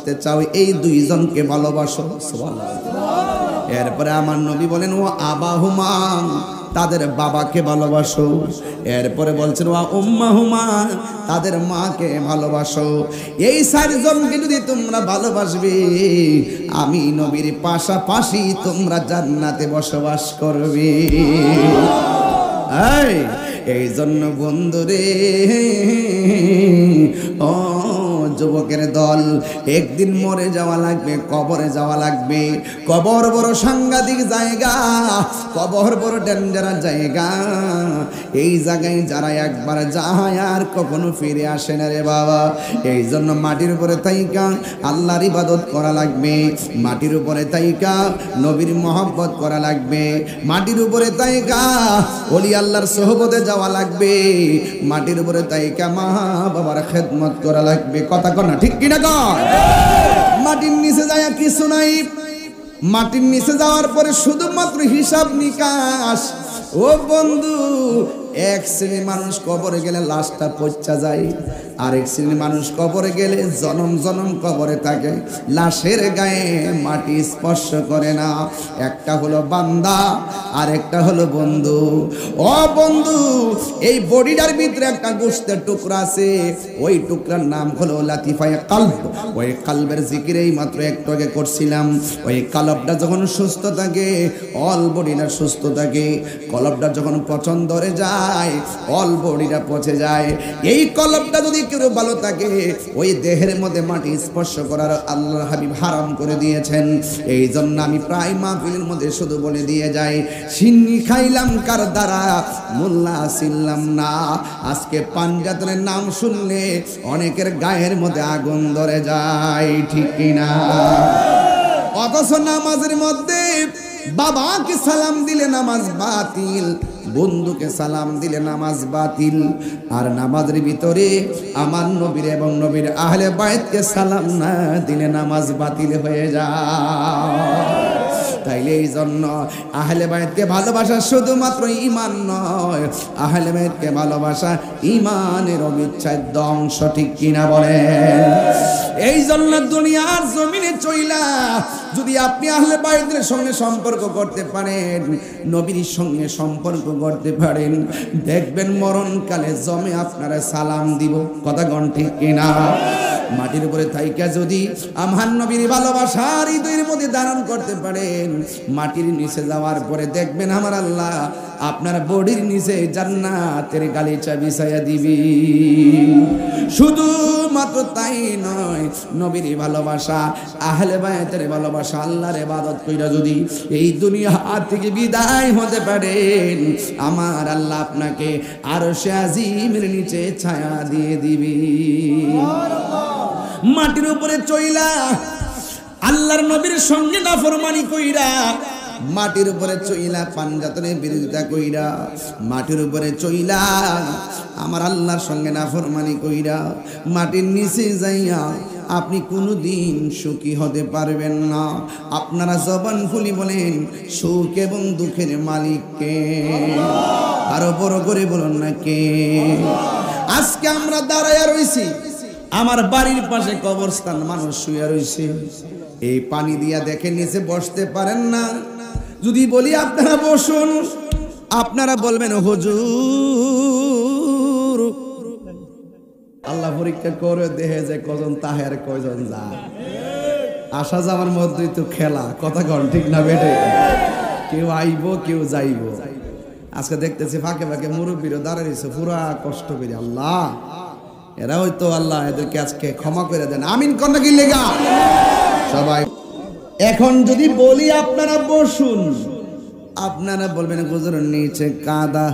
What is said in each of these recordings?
ভালোবাসতে চাও এই দুইজনকে ভালোবাসো, সুবহানাল্লাহ। এরপরে আমার নবী বলেন ও আবাহুমা, তাদের বাবাকে ভালোবাসো। এরপরে বলছেন ওয়া উম্মাহুমা, তাদের মাকে ভালোবাসো। এই চারজনকে যদি তোমরা ভালোবাসবে, আমি নবীর পাশাপাশি তোমরা জান্নাতে বসবাস করবে। এই জন্য বন্ধুরে, ও যুবকের দল, একদিন মরে যাওয়া লাগবে, কবরে যাওয়া লাগবে। কবর বড় সাংঘাতিক জায়গা, কবর বড় ডেঞ্জারাস জায়গা। এই জায়গায় যারা একবার যায় আর কখনো ফিরে আসে না রে বাবা। এই জন্য মাটির উপরে তাইকা আল্লাহর ইবাদত করা লাগবে, মাটির উপরে তাইকা নবীর মহব্বত করা লাগবে, মাটির উপরে তাইকা ওলি আল্লাহর সোহবতে যাওয়া লাগবে, মাটির উপরে তাইকা মা বাবার খেদমত করা লাগবে। কথা কর না, ঠিক কিনা কর? মাটির নিচে যায় কিছু নাই, মাটির নিচে যাওয়ার পরে শুধুমাত্র হিসাব নিকাশ। ও বন্ধু, এক শ্রেণীর মানুষ কবরে গেলে লাশটা পচা যায়, আরেক শ্রেণীর মানুষ কবরে গেলে জনম জনম কবরে থাকে, লাশের গায়ে মাটি স্পর্শ করে না। একটা হলো বান্দা, আর একটা হলো বন্ধু। ও বন্ধু, এই বডিটার ভিতরে একটা গোশতের টুকরা আছে, ওই টুকরার নাম হলো লাতিফায়ে কলব। ওই কলবের জিকির এই মাত্র একটু আগে করছিলাম। ওই কলবটা যখন সুস্থ থাকে, অল বডিটা সুস্থ থাকে। কলবটা যখন পচন ধরে যায়, অল বডিটা পচে যায়। এই কলবটা যদি কেউ ভালো থাকে, ওই দেহের মধ্যে মাটি স্পর্শ করার আল্লাহর হাবিব হারাম করে দিয়েছেন। এই জন্য আমি প্রায় মাহফিলের মধ্যে শুধু বলে দিয়ে যাই, সিন্নি খাইলাম কার দ্বারা, মোল্লা ছিলাম না। আজকে পাঞ্জাতনের নাম শুনলে অনেকের গায়ের মধ্যে আগুন ধরে যায়, ঠিক কিনা? অথচ নামাজের মধ্যে বাবাকে সালাম দিলে নামাজ বাতিল, বন্ধুকে সালাম দিলে নামাজ বাতিল। আর নামাজের ভিতরে আমার নবীর এবং নবীর আহলে বাইতকে সালাম না দিলে নামাজ বাতিল হয়ে যায়। তাইলে এই জন্য আহলে বাইতকে ভালোবাসা শুধুমাত্র ঈমান নয়, আহলে বাইতকে ভালোবাসা ঈমানের অবিচ্ছেদ্য অংশ, ঠিক কিনা বলেন? এই জন্য দুনিয়ার জমিনে চইলা যদি আপনি আহলে বাইতের সঙ্গে সম্পর্ক করতে পারেন, নবীর সঙ্গে সম্পর্ক করতে পারেন, দেখবেন মরণকালে জমে আপনারা সালাম দিব। কথা গণ, ঠিক কিনা? মাটির উপরে থাইকা যদি আমার নবীর ভালোবাসা হৃদয়ের মধ্যে ধারণ করতে পারেন, মাটির নিচে যাওয়ার পরে দেখবেন আমার আল্লাহ আপনার বডির নিচে জান্নাতের গালিচা বিছাইয়া দিবি। শুধু মাত্র তাই নয়, নবীর ভালোবাসা, আহলে বাইতের ভালোবাসা, আল্লাহর ইবাদত কইরা যদি এই দুনিয়া থেকে বিদায় হতে পারেন, আমার আল্লাহ আপনাকে আরশে আজিমের নিচে ছায়া দিয়ে দিবি। মাটির উপরে চইলা আল্লাহর নবীর সঙ্গে নাফরমানি কইরা, মাটির উপরে চইলা পাঞ্জাতনের বিরোধিতা কইরা, মাটির উপরে চইলা আমার আল্লাহর সঙ্গে নাফরমানি কইরা, মাটির নিচে যাইয়া আপনি কোনোদিন সুখী হতে পারবেন না। আপনারা জবান খুলি বলেন, সুখ এবং দুঃখের মালিক কে? আরো বড় করে বলুন না কে? আজকে আমরা দাঁড়াইয়া রইছি, আমার বাড়ির পাশে কবরস্থান, মানুষ শুয়ে রইছে, এই পানি দিয়া দেখে নিচে বসতে পারেন না। যদি বলি আপনারা বসুন, আপনারা বলবেন হুজুর আল্লাহ পরীক্ষা করে দেখে যে কজন তাহের কয়জন যায়, আসা যাওয়ার মধ্যেই তো খেলা। কথা কন, ঠিক না বেটে? কেউ আইব কেউ যাইব। আজকে দেখতেছি ফাঁকে ফাঁকে মুরব্বীরা দাঁড়াইছে পুরা কষ্ট করে। আল্লাহ, এরা হয়তো আল্লাহ এদেরকে আজকে ক্ষমা করে দেন, আমিন কন্যা কি লেগা সবাই। এখন যদি বলি আপনারা বসুন, আপনারা বলবেন হুজুর নিচে কাদা।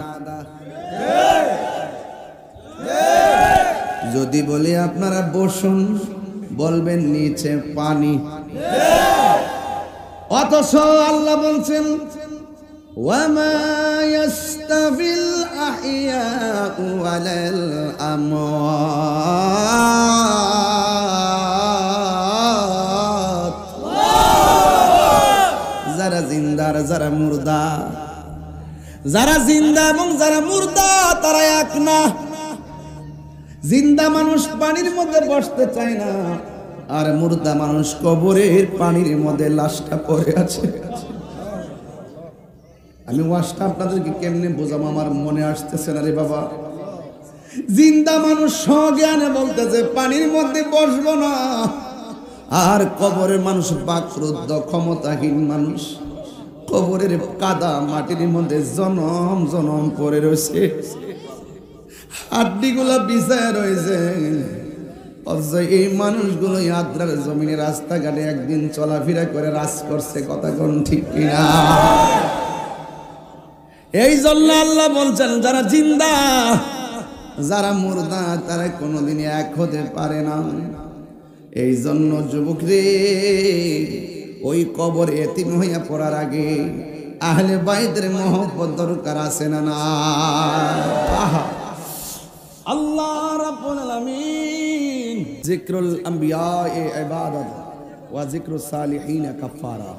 যদি বলি আপনারা বসুন, বলবেন নিচে পানি। অথচ আল্লাহ বলছেন ওয়ামা ইয়াস্তাবিল আহইয়াউ ওয়ালাল আমওয়াত। যারা জিন্দা আর যারা মুর্দা, যারা জিন্দা এবং যারা মুর্দা তারা এক না। জিন্দা মানুষ পানির মধ্যে বসতে চায় না, আর মুর্দা মানুষ কবরের পানির মধ্যে লাশটা পড়ে আছে। আমি ওয়াজটা আপনাদেরকে কেমনে বোঝাবো আমার মনে আসতেছে না রে বাবা। জিন্দা মানুষ সজ্ঞানে বলতেছে পানির মধ্যে বসবো না, আর কবরের মানুষ বাকরুদ্ধ ক্ষমতাহীন মানুষ কবরের কাদা মাটির মধ্যে জনম জনম পড়ে রয়েছে, হাড্ডিগুলা বিছায় রয়েছে। এই মানুষগুলো আদ্রার জমিনে রাস্তাঘাটে একদিন চলাফেরা করে রাজ করছে, কথা কোন ঠিক কিনা? এই জন্য আল্লাহ বলছেন যারা জিন্দা যারা মুর্দা তারা কোনোদিন এক হতে পারে না। এই জন্য যুবক রে, ওই কবর এতিম হইয়া পড়ার আগে আহলে বাইতের মহব্বত দরকার আছে না? না, আল্লাহ রাব্বুল আলামিন যিকরুল আম্বিয়া ইবাদত ওয়া যিকরুস সালিহিন কাফারা।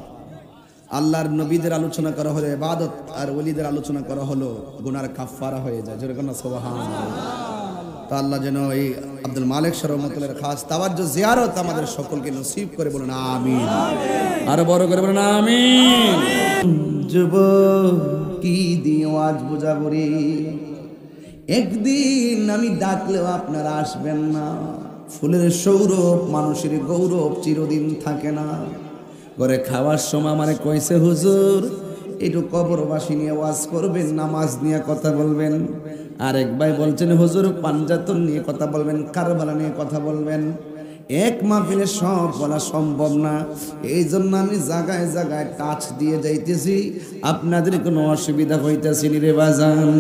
আল্লাহর নবীদের আলোচনা করা হলো ইবাদত, আর ওলিদের আলোচনা করা হলো গুনার কাফারা হয়ে যায়। জোরে কোন সুবহানাল্লাহ। তো আল্লাহ যেন এই আব্দুল মালিক রহমাতুল্লাহর খাস তাওয়াজ্জুহ জিয়ারত আমাদের সকলকে নসিব করে, বলুন আমিন। আর বড় করে বলুন আমিন। যুবক কি দিয়ে আজ বুঝাবো রে, একদিন আমি ডাকলেও আপনারা আসবেন না। ফুলের সৌরভ মানুষের গৌরব চিরদিন থাকে না। ঘরে খাওয়ার সময় আমারে কইছে হুজুর একটু কবরবাসী নিয়ে ওয়াজ করবেন, নামাজ নিয়ে কথা বলবেন। আরেক ভাই বলছেন হুজুর পাঞ্জাতন নিয়ে কথা বলবেন, কারবালা নিয়ে কথা বলবেন। এক মাহফিলে সব বলা সম্ভব না, এই জন্য আমি জায়গায় জায়গায় টাচ দিয়ে যাইতেছি। আপনাদের কোনো অসুবিধা হইতেছি রে বাজান?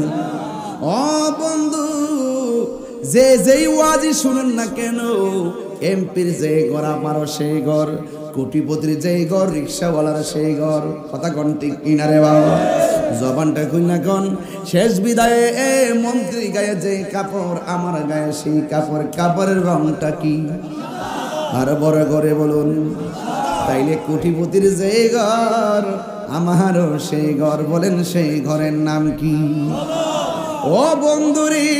ও বন্ধু, যে যেই ওয়াজই শুনুন না কেন, এমপির যে ঘর আমারও সেই ঘর, কোটিপতির যেই ঘর, রিক্সাওয়ালার সেই ঘর, কথা কোন ঠিক কিনা রে বাবা? জবানটা কইনা কোন শেষ বিদায়ে এ মন্ত্রী গায়ে যে কাপড়, আমার গায়ে সেই কাপড়, কাপড়ের রংটা কি? আর বড় করে বলুন। তাইলে কোটিপতির যে ঘর আমারও সেই ঘর, বলেন সেই ঘরের নাম কি? ও বন্ধুরি,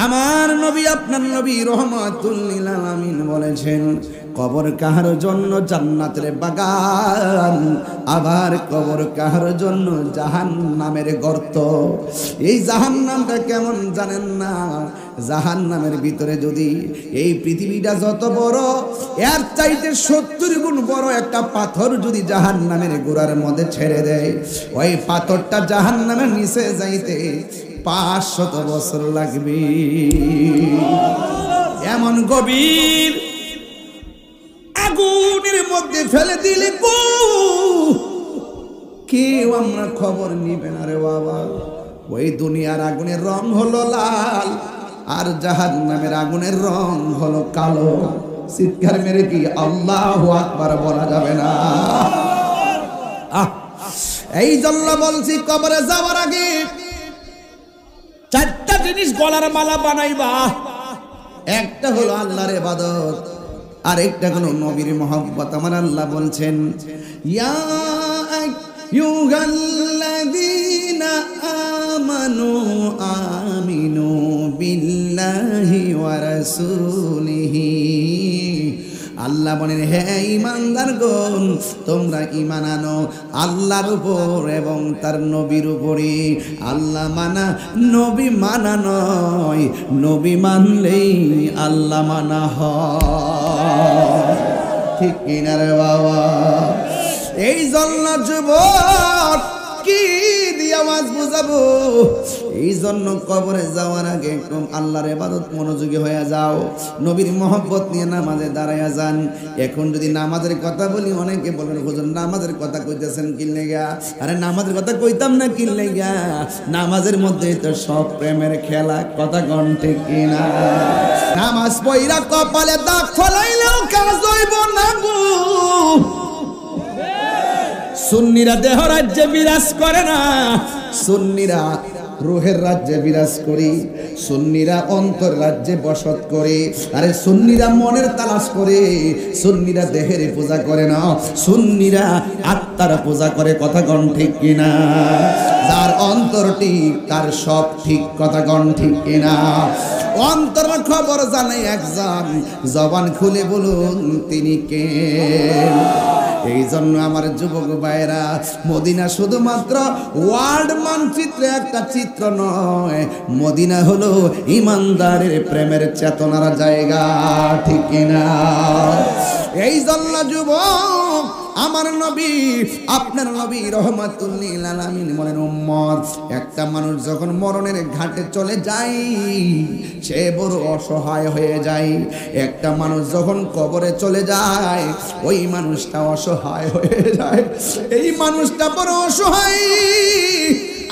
আমার নবী আপনার নবী রহমাতুল লিল আলামিন বলেছেন কবর কাহার জন্য জান্নাতের বাগান, আবার কবর কাহার জন্য জাহান্নামের গর্ত। এই জাহান্নামটা কেমন জানেন না? জাহান্নামের ভিতরে যদি এই পৃথিবীটা যত বড়, এর চাইতে 70 গুণ বড় একটা পাথর যদি জাহান্নামের গোড়ার মধ্যে ছেড়ে দেয়, ওই পাথরটা জাহান্নামের নিচে যাইতে 500 বছর লাগবে। এমন গভীর আগুনের মধ্যে ফেলে দিলে কেউ আমরা খবর নিবে না রে বাবা। ওই দুনিয়ার আগুনের রং হলো লাল, আর জাহান্নামের আগুনের রং হলো কালো। চিৎকার মেরে কি আল্লাহু আকবার বলা যাবে না? এই জন্য বলছি কবরে যাওয়ার আগে 4টা জিনিস গলার মালা বানাইবা। একটা হলো আল্লাহর ইবাদত, আর একটা হলো নবীর মহব্বত। আমার আল্লাহ বলছেন ইয়া আইয়ুহাল্লাযীনা আমানু আমিনু বিল্লাহি ওয়া রাসূলিহি। আল্লাহ বলেন হে ঈমানদারগণ, তোমরা ঈমান আনো আল্লাহর উপর এবং তার নবীর উপরে। আল্লাহ মানা নবী মানা নয়, নবী মানলেই আল্লাহ মানা হয়। ঠিক কিনা রে বাবা? এই জন্য যুবক কি দিয়ে আওয়াজ বুঝাবো? এই জন্য কবরে যাওয়ার আগে একদম আল্লাহর ইবাদত মনোযোগী হয়ে যাও, নবীর মহব্বত নিয়ে নামাজে দাঁড়ায়া যান। এখন যদি নামাজের কথা বলি, অনেকে বলবেন হুজুর নামাজের কথা কইতেছেন কি লাগা? আরে নামাজের কথা কইতাম না কি লাগা? নামাজের মধ্যে তো সব প্রেমের খেলা, কথা কোন ঠিক কিনা? নামাজ পড়া কপালে দাগ ফলাইলেও কাজ হইব না গো। সুন্নিরা দেহ রাজ্যে বিরাজ করে না, সুন্নিরা রুহের রাজ্যে বিরাজ করি। সুন্নিরা অন্তর রাজ্যে বসত করে, আরে সুন্নিরা মনের তালাশ করে, সুন্নিরা দেহের পূজা করে না, সুন্নিরা আত্মার পূজা করে। কথা কোন ঠিক কিনা? যার অন্তর ঠিক তার সব ঠিক। কথা কোন ঠিক কিনা? অন্তরের খবর জানে একজন, জবান খুলে বলুন তিনি কে? এই জন্য আমার যুবক ভাইরা, মদিনা শুধুমাত্র ওয়ার্ল্ড মানচিত্রে একটা চিত্র নয়, মদিনা হলো ইমানদারের প্রেমের চেতনার জায়গা। ঠিক কিনা? এই জন্য যুবক, আমার নবী, আপনার নবী রহমাতুল লিল আলামিন বলেন, উম্মত, একটা মানুষ যখন মরণের ঘাটে চলে যায় সে বড় অসহায় হয়ে যায়। একটা মানুষ যখন কবরে চলে যায় ওই মানুষটা অসহায় হয়ে যায়। এই মানুষটা বড় অসহায়।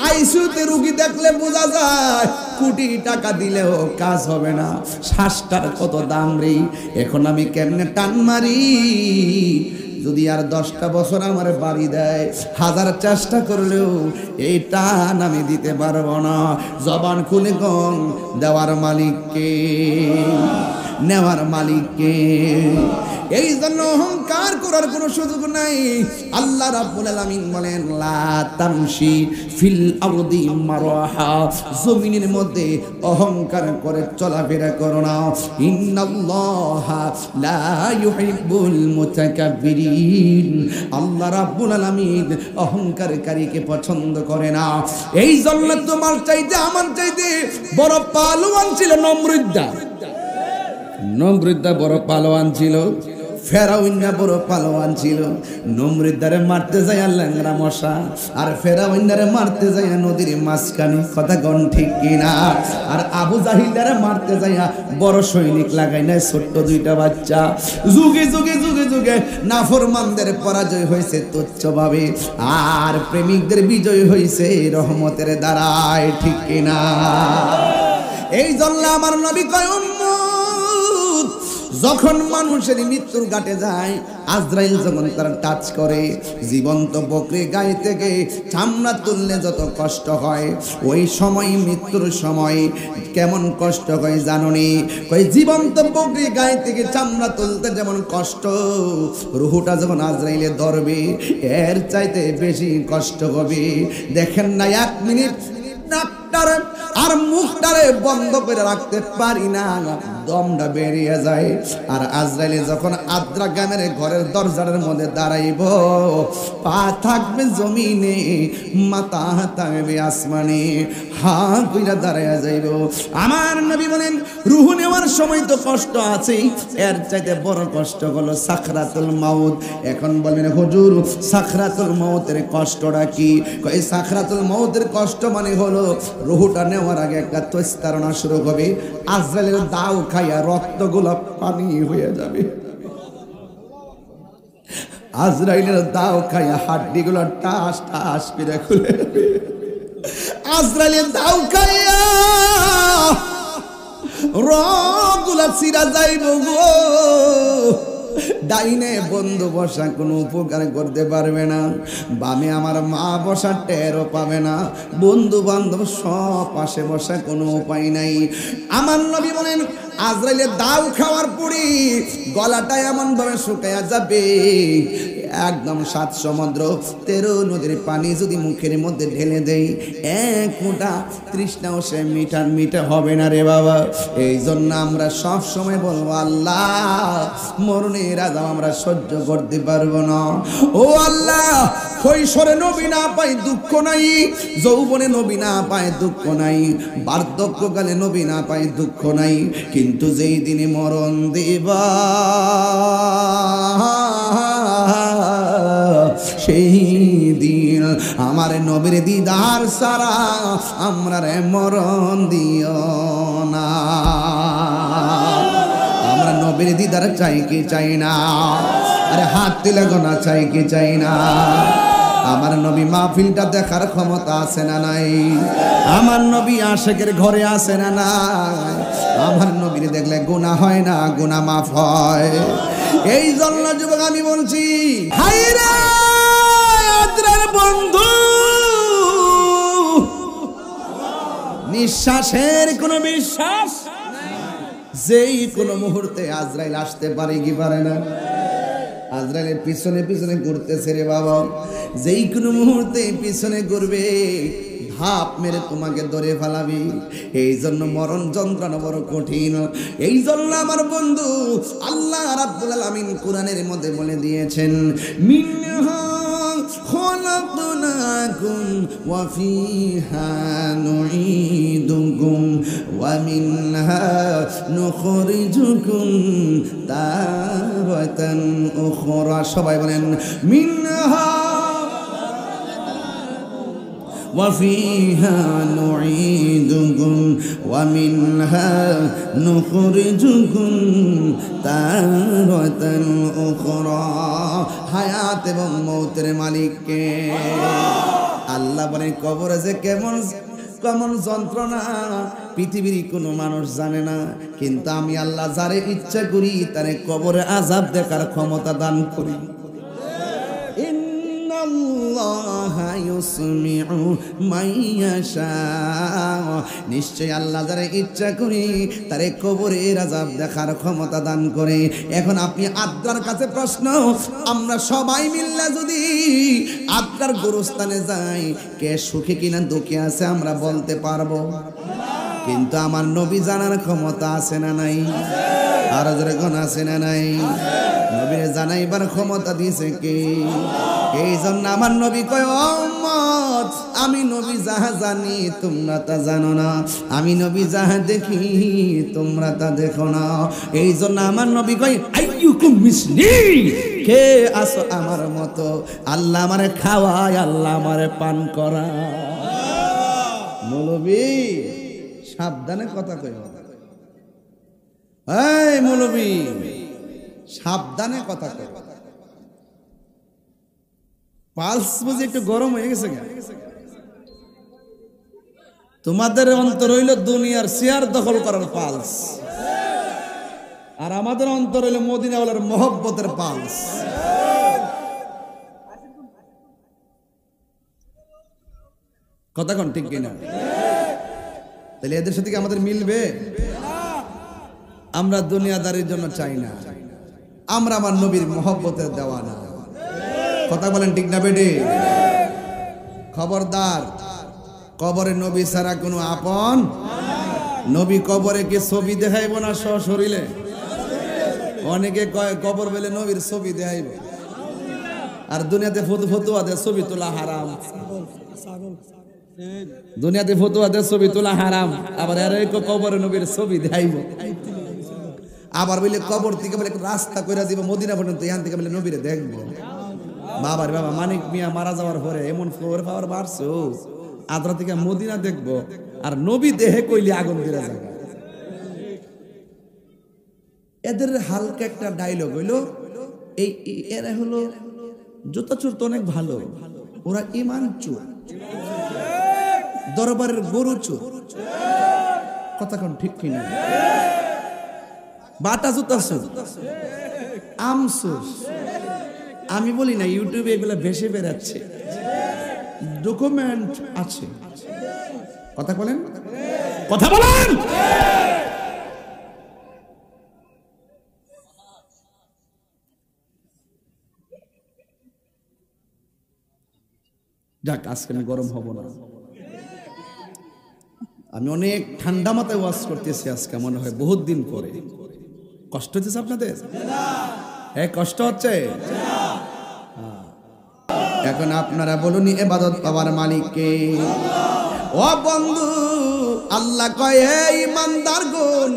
আইসিইউতে রোগী দেখলে বোঝা যায় কোটি টাকা দিলেও কাজ হবে না। শ্বাসটার কত দাম রে, এখন আমি কেমনে টান মারি? যদি আর 10টা বছর আমার বাড়ি দেয়, 1000 চেষ্টা করলেও এই টান আমি দিতে পারবো না। জবান খুলে গং, দেওয়ার মালিককে, নেওয়ার মালিককে। এই জন্য অহংকার করার কোনো সুযোগ নাই। আল্লাহ রাব্বুল আলামিন বলেন, লা তামশি ফিল আরদি মারহা, জমিনের মধ্যে অহংকার করে চলাফেরা করো না। ইন্নাল্লাহা লা ইউহিব্বুল মুতাকাব্বিরিন, আল্লাহ রাব্বুল আলামিন অহংকারকারীকে পছন্দ করে না। এই জন্য তোমার চাইতে আমার চাইতে বড় পালোয়ান ছিল নমরুদ্দা। নমরুদ্দা বড় পালোয়ান ছিল, ফেরাউন্না বড় পালোয়ান ছিল। নমরুদ্দারে মারতে যায় ল্যাংড়া মশা, আর ফেরাউন্নারে মারতে যায় নদীর মাঝখানে। কথা কোন ঠিক কিনা? আর আবু জাহিলারে মারতে যায় বড় সৈনিক লাগাই নাই, ছোট্ট 2টা বাচ্চা। যুগে যুগে যুগে যুগে নাফরমানদের পরাজয় হয়েছে তুচ্ছভাবে, আর প্রেমিকদের বিজয় হয়েছে রহমতের দ্বারায়। ঠিক কিনা? এই জন্য আমার নবী কয়, যখন মানুষের মৃত্যুর ঘাটে যায়, আজরাইল যখন তার টাচ করে, জীবন্ত বকরি গায়ে থেকে চামড়া তুললে যত কষ্ট হয়, ওই সময় মৃত্যুর সময় কেমন কষ্ট হয় জানোনি? ওই জীবন্ত বকরি গায়ে থেকে চামড়া তুলতে যেমন কষ্ট, রুহুটা যখন আজরাইলে ধরবে এর চাইতে বেশি কষ্ট হবে। দেখেন না, 1 মিনিট নাকটারে আর মুখটারে বন্ধ করে রাখতে পারি না, দমটা বেরিয়ে যায়। আর আজরাইলে যখন আদ্রা গ্রামের ঘরের দরজার মধ্যে দাঁড়াইব, পা থাকবে জমিনে, মাথা থাকবে আসমানে, হা কইরা দাঁড়াইয়া যাইব। আমার নবী বলেন, রূহ নেওয়ার সময় তো কষ্ট আছেই, এর চাইতে বড় কষ্ট হলো সাকরাতুল মাউত। এখন বলেন, হুজুর সাকরাতুল মাউতের কষ্টটা কি? এই সাকরাতুল মাউতের কষ্ট মানে হলো রূহটা নেওয়ার আগে একটা তৈস্তারণা শুরু হবে। আজরাইলের দাও খাইয়া রক্তগুলো পানি হয়ে যাবে। আজরাইলের দাও খাইয়া হাড্ডিগুলো টাস টাস করে খুলে যাবে। আজরাইলের দাও খাইয়া রগগুলা চিরা যাইব গো। ডাইনে বন্ধু বসা কোনো উপকার করতে পারবে না, বামে আমার মা বসা টেরও পাবে না, বন্ধু বান্ধব সব পাশে বসা কোনো উপায় নাই। আমার নবী বলেন, আজরাইলের দাও খাওয়ার পরে গলাটা এমন ভাবে শুকায়া যাবে, একদম 7 সমুদ্র 13 নদীর পানি যদি মুখের মধ্যে ঢেলে দেই, এক ফোঁটা তৃষ্ণাও সে মিঠা হবে না রে বাবা। এই জন্য আমরা সব সময় বলবো, আল্লাহ মরণের আযাব আমরা সহ্য করতে পারবো না। ও আল্লাহ, কৈশোরে নবী না পাই দুঃখ নাই, যৌবনে নবী না পায় দুঃখ নাই, বার্ধক্যকালে নবী না পায় দুঃখ নাই, কিন্তু যেই দিনে মরণ দিবা সেই দিন আমার নবীর দিদার সারা আমরা রে মরণ দিও না। আমরা নবীর দিদার চাই কি চাই না? আরে হাত তুলে গোনা চাই কি চাই না? আমার নবী মাহফিলটা দেখার ক্ষমতা আছে না নাই? আমার নবী আশিকের ঘরে আছে না নাই? আমার নবীর দেখলে গুনাহ হয় না, গুনাহ মাফ হয়। এই জন্য যুবক আমি বলছি, হায়রে আদ্রার বন্ধু নিঃশ্বাসের কোনো বিশ্বাস, যেই কোনো মুহূর্তে আজরাইল আসতে পারে কি পারে না? আজরাইলের পিছনে পিছনে ঘুরতেছে রে বাবা, যেই কোনো মুহূর্তে পিছনে ঘুরবে, ধাপ মেরে তোমাকে ধরে ফেলাবি। এই জন্য মরণ যন্ত্রণা বড় কঠিন। এই জন্য আমার বন্ধু আল্লাহ রাব্বুল আলামিন কোরআনের মধ্যে বলে দিয়েছেন, মিনহা খলাকনাকুম ওয়া ফিহা নুঈদুকুম ওয়া মিনহা নুখরিজুকুম তারাতান উখরা। সবাই বলেন মিনহা وفيها نعيدكم ومنها نخرجكم تارة أخرى। হায়াত এবং মৌতের মালিক কে? আল্লাহ বলেন কবরে যে কেমন কেমন যন্ত্রণা পৃথিবীর কোনো মানুষ জানে না, কিন্তু আমি আল্লাহ যারে ইচ্ছা করি তারে কবরে আযাব দেখার ক্ষমতা দান করি। নিশ্চয় আল্লাহ যারা ইচ্ছা করি তারে কবরের আযাব দেখার ক্ষমতা দান করে। এখন আপনি আদ্রার কাছে প্রশ্ন, আমরা সবাই মিল্লা যদি আদ্রার গোরস্থানে যাই, কে সুখে কিনা দুঃখে আছে আমরা বলতে পারবো, কিন্তু আমার নবী জানার ক্ষমতা আছে না নাই? আর যেরকম আছে না নাই? নবীর জানাইবার ক্ষমতা দিয়েছে কে? এই জন্য আমার নবী কয়, উম্মত আমি নবী যাহা জানি তোমরা তা জানো না, আমি নবী যাহা দেখি তোমরা তা দেখো না। এই জন্য আমার নবী কয়, আইয়ুকুম মিসলি, কে আসো আমার মতো? আল্লাহ আমারে খাওয়ায়, আল্লাহ আমারে পান করা। মৌলবী সাবধানে কথা কই, এই মৌলবী সাবধানে কথা কই। পালস বুঝি একটু গরম হয়ে গেছে। তোমাদের অন্তর হইল দুনিয়ার চেয়ার দখল করার পালস, আর আমাদের অন্তর হইল মদিনাওয়ালার মহব্বতের পালস। কথা কোন ঠিক কিনা? তাহলে এদের সাথে কি আমাদের মিলবে? আমরা দুনিয়াদারির জন্য চাই না, আমরা আমার নবীর মহব্বতের দেওয়ানা। কথা বলেন ঠিক না বেডে? খবরদার, কবরে নবী ছাড়া কোনো আপন নবী। কবরে কি ছবি দেখাইব না সশরীরে? অনেকে কয় কবর বেলে নবীর ছবি দেখাইব, আর দুনিয়াতে ফতুয়া দেয় ছবি তোলা হারাম। দুনিয়াতে ফতুয়া দেয় ছবি তোলা হারাম, আবার এর কবরে নবীর ছবি দেখাইব। আবার বলে কবর থেকে বলে রাস্তা করে দিব মদিনা পর্যন্ত, এখান থেকে বলে নবীরে দেখবো। বাবার বাবা মানিক মিয়া মারা যাওয়ার পরে এমন ফ্লোর পাওয়ার বাড়ছো, আদ্রা থেকে মদিনা দেখবো, আর নবী দেহে কইলে আগুন দিয়ে যাবে। এদের হালকা একটা ডায়লগ হইলো, এই এরা হলো জুতা চোর তো অনেক ভালো, ওরা ইমান চোর, দরবারের গরু চোর। কথা কোন ঠিক কিনা? বাটা জুতা চোর, আম চোর। আমি বলি না, ইউটিউবে এগুলো ভেসে বেড়াচ্ছে, ডকুমেন্ট আছে। কথা বলেন, কথা বলেন। যাক, আজকে আমি গরম হব না। আমি অনেক ঠান্ডা মাথায় ওয়াজ করতেছি আজকে, মনে হয় বহুত দিন পরে। কষ্ট হচ্ছে আপনাদের? কষ্ট হচ্ছে? এখন আপনারা বলুন, ইবাদত পাওয়ার মালিক কে? ও বন্ধু, আল্লাহ কয়, হে ইমানদারগণ,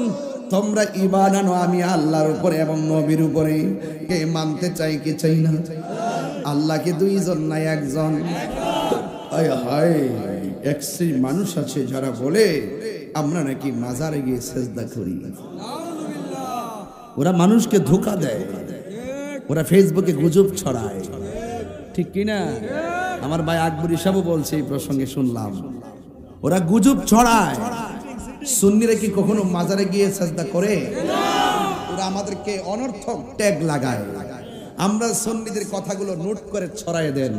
তোমরা ঈমান আনো আমি আল্লাহর উপরে এবং নবীর উপরে। কে মানতে চাই কি চাই না? আল্লাহকে দুইজন নাই একজন। হায় হায়, এক শ্রেণীর মানুষ আছে যারা বলে আমরা নাকি মাজারে গিয়ে সেজদা করি। ওরা মানুষকে ধোঁকা দেয়, ওরা ফেসবুকে গুজব ছড়ায়, ঠিক কিনা? আমার ভাই আকবরী সাহেব বলছে এই প্রসঙ্গে শুনলাম, ওরা গুজব ছড়ায়। সুন্নিরা কি কখনো মাজারে গিয়ে সেজদা করে? ওরা আমাদেরকে অনর্থক ট্যাগ লাগায়। আমরা সুন্নিদের কথাগুলো নোট করে ছড়ায় দেন,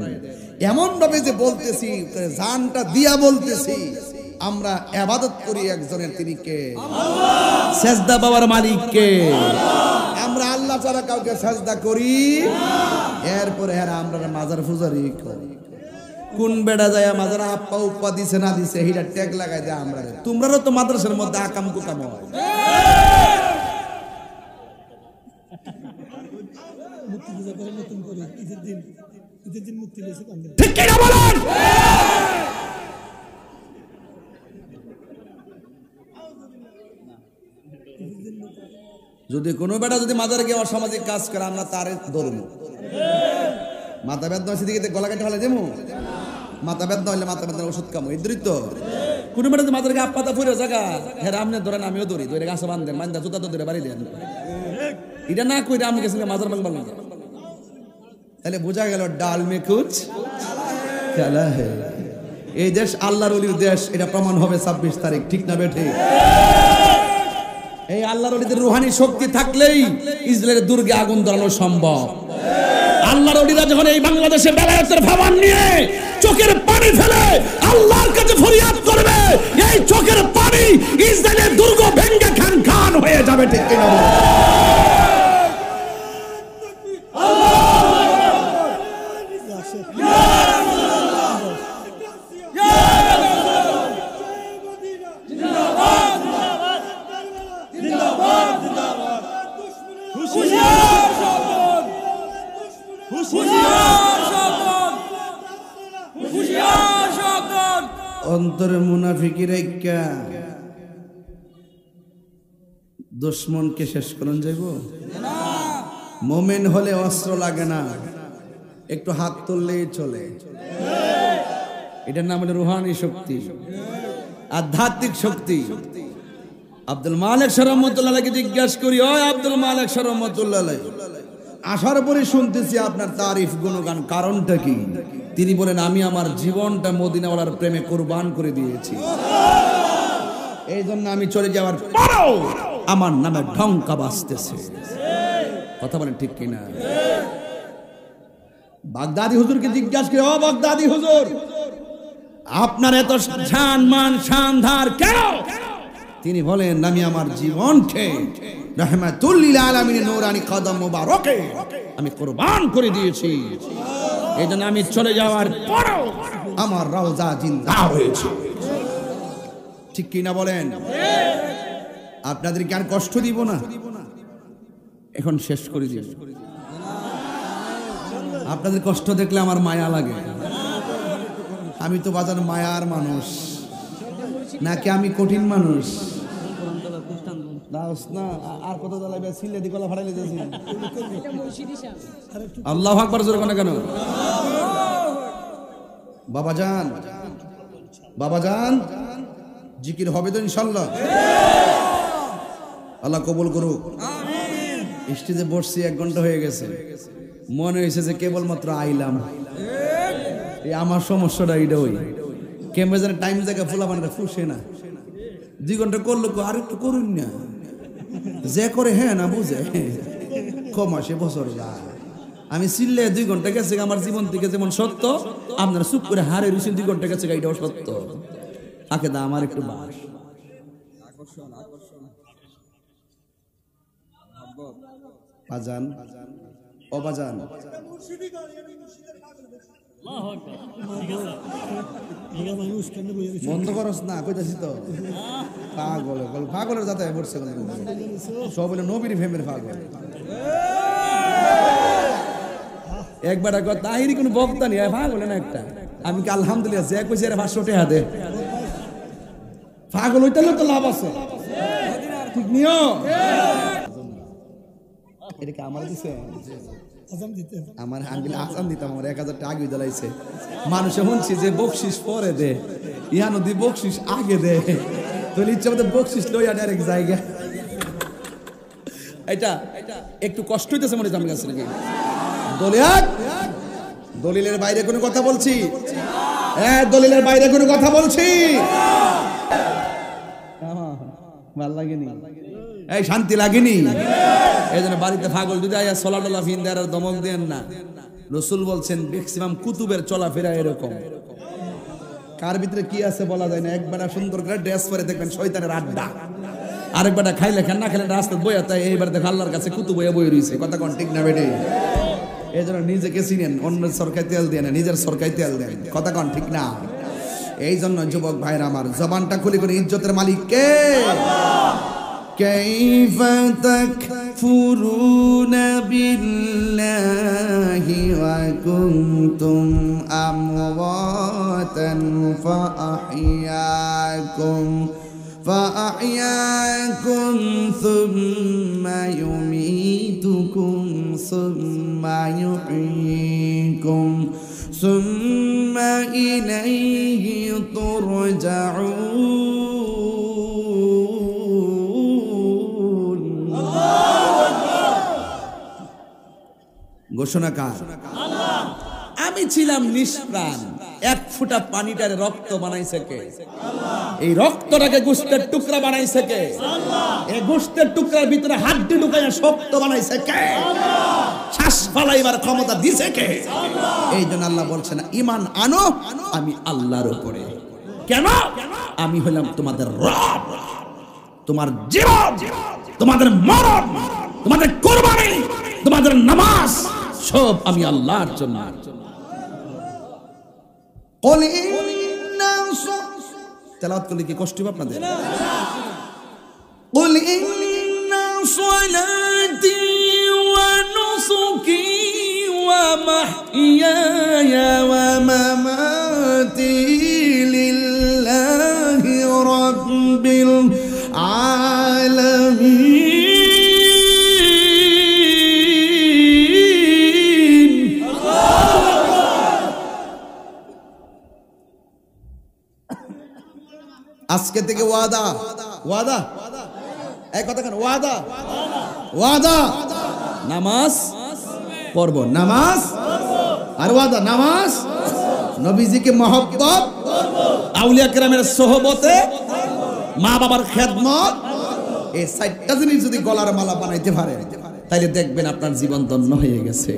এমন ভাবে যে বলতেছি, জানটা দিয়া বলতেছি, আমরা ইবাদত করি একজনের, তিনি কে? আল্লাহ। সেজদা পাওয়ার মালিক কে? আল্লাহ। আমরা আল্লাহ ছাড়া কাউকে সেজদা করি, এরপরে আমরা মাজার পূজারি করি। কোন বেড়া যায় মাজার আপ্পা উপা দিছে না দিছে হিরা ট্যাগ লাগাই দেয় আমরা। তোমরাও তো মাদ্রাসার মধ্যে আকাম কুকাম হয়। ঠিক কি না বলেন? যদি কোনো বেটা যদি মাজারে গিয়ে অসামাজিক কাজ করে আমরা তার ধরুন। মাথা বেদনা হচ্ছে দিকে গলা কেটে ফেলে দেবো, মাথা বেদনা হইলে মাথা বেদনার ওষুধ কামো ইদ্রিত। কোনো বেটা যদি মাজারে গিয়ে আপাতা ফুরে জায়গা হ্যাঁ আপনি ধরেন আমিও ধরি, ধরে গাছে বান্ধেন বান্ধা জুতা তো ধরে বাড়ি দেন, এটা না কইরা আমি গেছি মাজার ভাঙ ভাঙ। তাহলে বোঝা গেল ডাল মে কুছ খেলা হে। এই দেশ আল্লাহর ওলির দেশ, এটা প্রমাণ হবে 26 তারিখ, ঠিক না বেঠে? এই আল্লাহর ওলিদের রুহানি শক্তি থাকলেই ইসরায়েলের দুর্গে আগুন ধরানো সম্ভব। আল্লাহর ওলিরা যখন এই বাংলাদেশে বেলায়েতের ভাবান নিয়ে চোখের পানি ফেলে আল্লাহর কাছে ফরিয়াদ করবে, এই চোখের পানি ইসরায়েলের দুর্গ ভেঙে খান খান হয়ে যাবে, ঠিক কি না? অন্তরে মুনাফিকি রেখা দুশ্মনকে শেষ করুন যাইব। মোমেন হলে অস্ত্র লাগে না, একটু হাত তুললেই চলে। এটার নাম হলো রুহানি শক্তি, আধ্যাত্মিক শক্তি। আব্দুল মালিক রহমতুল্লাহকে জিজ্ঞাসা করি, ও আব্দুল মালিক রহমতুল্লাহ, আসার পরে শুনতেছি আপনার তারিফ গুণগান, কারণটা কি? তিনি বলেন, আমি আমার জীবনটা মদিনাওয়ালার প্রেমে কুরবান করে দিয়েছি, এই জন্য আমি চলে যাওয়ার পরেও আমার নামে ঢঙ্কা বাজতেছে। কথা বলেন ঠিক কিনা? বাগদাদি হুজুরকে জিজ্ঞাসা করে, ও বাগদাদি হুজুর, আপনার এত শান মান শানদার কেন? তিনি বলেন, আমি আমার জীবনকে রাহমাতুল লিল আলামিনের নূরানি কদম মুবারকে আমি কুরবান করে দিয়েছি, এই জন্য আমি চলে যাওয়ার পরেও আমার রওজা জিন্দা হয়েছে। ঠিক কি না বলেন? আপনাদেরকে আর কষ্ট দিব না, এখন শেষ করে দিব। আপনাদের কষ্ট দেখলে আমার মায়া লাগে। আমি তো বাজার মায়ার মানুষ নাকি আমি কঠিন মানুষ? আর কত আল্লাহু আকবার জোরে কোন কেন? বাবাজান, বাবাজান, জিকির হবে তো ইনশাআল্লাহ? আল্লাহ কবুল করুক। স্টেজে বসছি 1 ঘন্টা হয়ে গেছে, মনে হয়েছে যে কেবলমাত্র আইলাম। এই আমার সমস্যাটা এইটা, ওই কেমন যেন টাইম জায়গা ফুলা বানাতে ফুসে না। 2 ঘন্টা করলো, আর একটু করুন না, যে করে হ্যাঁ না বুঝে কমাসে বছর যায়। আমি চিল্লে 2 ঘন্টা গেছে আমার জীবন থেকে যেমন সত্য, আপনারা চুপ করে হারে রুচি 2 ঘন্টা গেছে, এটাও সত্য। আকে দা আমার একটু বাস বাজান, অবাজান বন্ধ করস না, কইতাছি তো। পাগল পাগলের যাতে পড়ছে সব বলে নবীর ফেমের পাগল। একবার তাহিরি কোন বক্তা নেই, পাগল না একটা। আমি কি আলহামদুলিল্লাহ যে কইছি এর 500 টাকা দে, পাগল হইতে তো লাভ আছে, ঠিক নিও। এটা কি আমার দিছে? আমার আঙ্গুলে আসান দিতাম, আমার 1000 টাকা আগে জ্বালাইছে। মানুষে শুনছি যে বকশিস পরে দে, ইহা নদী বকশিস আগে দে, তোর ইচ্ছা মতো বকশিস লইয়া ডাইরেক্ট জায়গা। এটা একটু কষ্ট হইতেছে মনে হয় আমার কাছে নাকি? দলিলের বাইরে কোনো কথা বলছি? হ্যাঁ, দলিলের বাইরে কোনো কথা বলছি? ভাল লাগেনি? এই শান্তি লাগেনি? এই জন্য বাড়িতে পাগল যদি আয়া সোলা টোলা ফিন দেয় আর দমক দেন না। রসুল বলছেন ম্যাক্সিমাম কুতুবের চলাফেরা এরকম। কার ভিতরে কি আছে বলা যায় না। একবার সুন্দর করে ড্রেস পরে দেখবেন শয়তানের আড্ডা, আরেকবার খাইলে খান না খেলে রাস্তা বইয়া, তাই এইবার দেখো আল্লাহর কাছে কুতু বইয়া বই রয়েছে। কথা কোন ঠিক না বেটে? এই জন্য নিজেকে চিনেন, অন্য সরকারি তেল দেন, নিজের সরকারি তেল দেন। কথা কোন ঠিক না? এই জন্য যুবক ভাইরা আমার, জবানটা খুলে করে ইজ্জতের মালিক কে? কাইফা তাকফুরুনা বিল্লাহি ওয়া কুনতুম আমওয়াতান فأحياكم ثم يميتكم ثم يحييكم ثم إليه ترجعون ঘোষণাকার আমি ছিলাম নিষ্প্রাণ, এক ফোঁটা পানিটারে রক্ত বানাইছে কে? এই রক্তটাকে গোশতের টুকরা বানাইছে কে? এই গোশতের টুকরার ভিতরে হাড্ডি ঢুকাইয়া শক্ত বানাইছে কে? শ্বাস ফালাইবার ক্ষমতা দিছে কে? এই জন্য আল্লাহ বলছেন ঈমান আনো আমি আল্লাহর উপরে। কেন? আমি হলাম তোমাদের রব। তোমার জীবন, তোমাদের মরণ, তোমাদের কুরবানি, তোমাদের নামাজ সব আমি আল্লাহর জন্য। তেলাওয়াত করলে কি কষ্ট হবে আপনাদের? قل إن صلاتي ونسكي ومحياي ومماتي لله رب العالمين আজকে থেকে ওয়াদা, ওয়াদা, এই কথা কেন? ওয়াদা, ওয়াদা, নামাজ পড়ব, নামাজ আর ওয়াদা, নামাজ, নবীজিকে মহব্বত, আউলিয়া কেরামের সোহবতে, মা বাবার খেদমত, এই 4টা জিনিস যদি গলার মালা বানাইতে পারে তাহলে দেখবেন আপনার জীবন ধন্য হয়ে গেছে।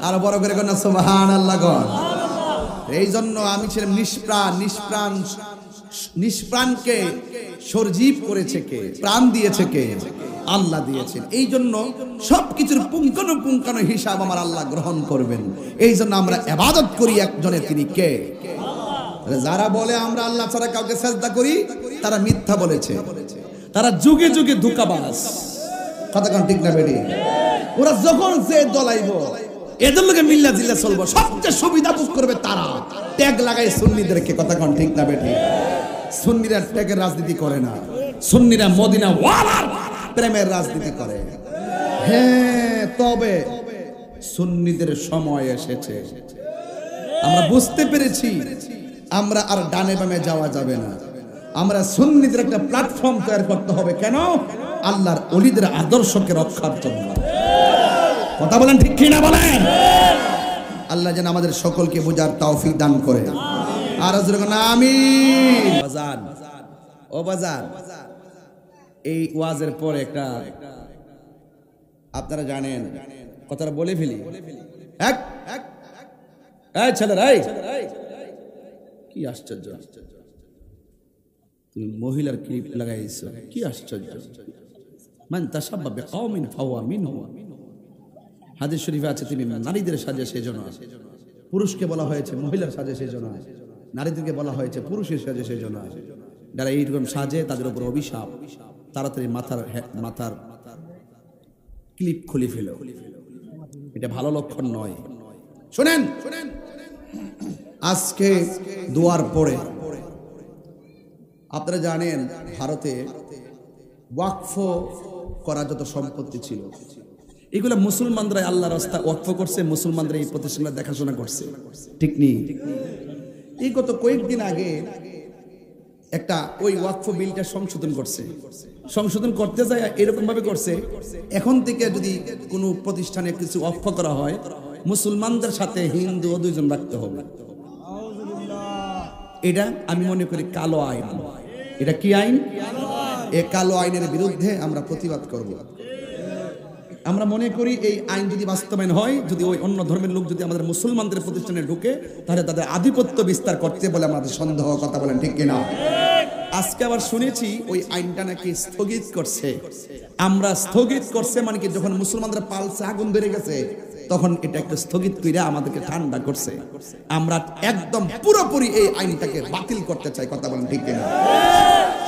আর বড় করে কোন সুবহানাল্লাহ গণ। এই জন্য আমি ছিলাম নিষ্প্রাণ। নিষ্প্রাণ, নিষ্প্রাণকে সজীব করেছে কে? প্রাণ দিয়েছে কে? আল্লাহ দিয়েছেন। এই জন্য সবকিছুর পুঙ্খানুপুঙ্খানু হিসাব আমার আল্লাহ গ্রহণ করবেন। এই জন্য আমরা ইবাদত করি একজনে, তিনি কে? যারা বলে আমরা আল্লাহ ছাড়া কাউকে সিজদা করি তারা মিথ্যা বলেছে, তারা যুগে যুগে ধোঁকাবাজ। কথা কোন ঠিক না বেটি? ওরা যখন যে দলাইব এদের লোকে মিল্লা জিল্লা চলবো, সবচেয়ে সুবিধা ভোগ করবে তারা। ট্যাগ লাগাই সুন্নিদেরকে। কথা কোন ঠিক না বেটি? সুন্নিরা ট্যাগের রাজনীতি করে না, সুন্নিরা মদিনা ওয়ালার প্রেমের রাজনীতি করে। হ্যাঁ, তবে সুন্নিদের সময় এসেছে, আমরা বুঝতে পেরেছি আমরা আর ডানে বামে যাওয়া যাবে না। আমরা সুন্নিদের একটা প্ল্যাটফর্ম তৈরি করতে হবে। কেন? আল্লাহর ওলিদের আদর্শকে রক্ষার জন্য। কথা বলেন ঠিক কি না বলেন? আল্লাহ যেন আমাদের সকলকে বোঝার তৌফিক দান করে। আর আমিন। বাজার, ও বাজার, এই ওয়াজের পরে একটা আপনারা জানেন কথাটা বলে ফেলি। ছেলেরা, কি আশ্চর্য, তুমি মহিলার ক্লিপ লাগাইছো, কি আশ্চর্য। মান তাশাব্বাহা বিকওমিন ফাহুয়া মিনহুম। হাদিস শরীফে আছে তিনি নারীদের সাজে সেজন্য। পুরুষকে বলা হয়েছে মহিলার সাজে সেজন্য, নারীদেরকে বলা হয়েছে পুরুষের সাজে সেজন্য। যারা এইরকম সাজে তাদের উপর অভিশাপ। তাড়াতাড়ি মাথার ক্লিপ খুলে ফেলো, এটা ভালো লক্ষণ নয়। শুনেন, আজকে দোয়ার পরে আপনারা জানেন ভারতে ওয়াকফ করা যত সম্পত্তি ছিল এগুলো মুসলমানরা আল্লাহর রাস্তায় ওয়াকফ করছে, মুসলমানরা এই প্রতিষ্ঠানটা দেখাশোনা করছে, ঠিক নেই? এই গত কয়েকদিন আগে একটা ওই ওয়াকফ বিলটা সংশোধন করতে যায় এরকম ভাবে করছে, এখন থেকে যদি কোনো প্রতিষ্ঠানে কিছু ওয়াকফ করা হয় মুসলমানদের সাথে হিন্দু ও দুইজন রাখতে হবে। এটা আমি মনে করি কালো আইন। এটা কি আইন? এই কালো আইনের বিরুদ্ধে আমরা প্রতিবাদ করব। আমরা মনে করি এই আইন যদি বাস্তবায়ন হয়, যদি ওই অন্য ধর্মের লোক যদি আমাদের মুসলমানদের প্রতিষ্ঠানে ঢুকে, তাহলে তাদের আধিপত্য বিস্তার করতে বলে আমাদের সন্দেহ, কথা বলেন ঠিক কিনা? আজকে আবার শুনেছি ওই আইনটা নাকি স্থগিত করছে। আমরা স্থগিত করছে মানে কি, যখন মুসলমানদের পালসে আগুন ধরে গেছে তখন এটা একটু স্থগিত করে আমাদেরকে ঠান্ডা করছে। আমরা একদম পুরোপুরি এই আইনটাকে বাতিল করতে চাই, কথা বলেন ঠিক কিনা?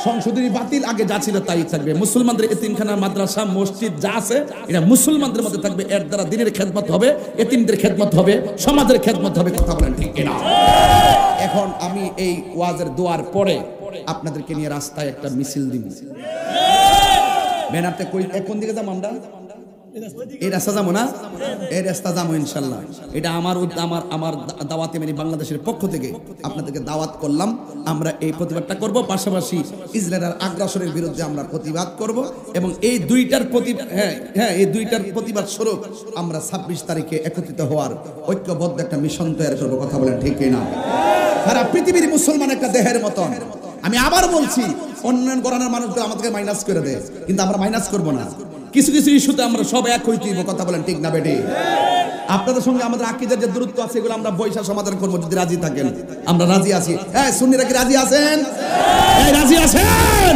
সংশোধনী বাতিল, আগে যা ছিল তাই থাকবে। মুসলমানদের এতিমখানা, মাদ্রাসা, মসজিদ যা আছে এটা মুসলমানদের মধ্যে থাকবে। এর দ্বারা দিনের খেদমত হবে, এতিমদের খেদমত হবে, সমাজের খেদমত হবে, কথা বলেন ঠিক কিনা? এখন আমি এই ওয়াজের দোয়ার পরে আপনাদেরকে নিয়ে রাস্তায় একটা মিছিল দিব। ব্যানারটা কই, কোন দিকে যাবো আমরা? এই রাস্তা যাবো না? এই রাস্তা যাবো ইনশাল্লাহ। এটা আমার দাওয়াতে মানে বাংলাদেশের পক্ষ থেকে আপনাদেরকে দাওয়াত করলাম। আমরা এই প্রতিবাদটা করব, পাশাপাশি ইসরায়েলের আগ্রাসনের বিরুদ্ধে আমরা প্রতিবাদ করব এবং এই দুইটার প্রতিবাদ স্বরূপ আমরা 26 তারিখে একত্রিত হওয়ার ঐক্যবদ্ধ একটা মিশন তৈরি করবো, কথা বলেন ঠিক কিনা? সারা পৃথিবীর মুসলমান একটা দেহের মতন। আমি আবার বলছি, অন্যান্য গণনার মানুষগুলো আমাদেরকে মাইনাস করে দেয়, কিন্তু আমরা মাইনাস করব না। কিছু কিছু ইস্যুতে আমরা সব এক হইতে দিব, কথা বলেন ঠিক না বেটি? আপনাদের সঙ্গে আমাদের আকীদার যে দূরত্ব আছে এগুলো আমরা বৈশা সমাধান করবো, যদি রাজি থাকেন। আমরা রাজি আছি। সুন্নিরা কি রাজি আছেন? রাজি আছেন?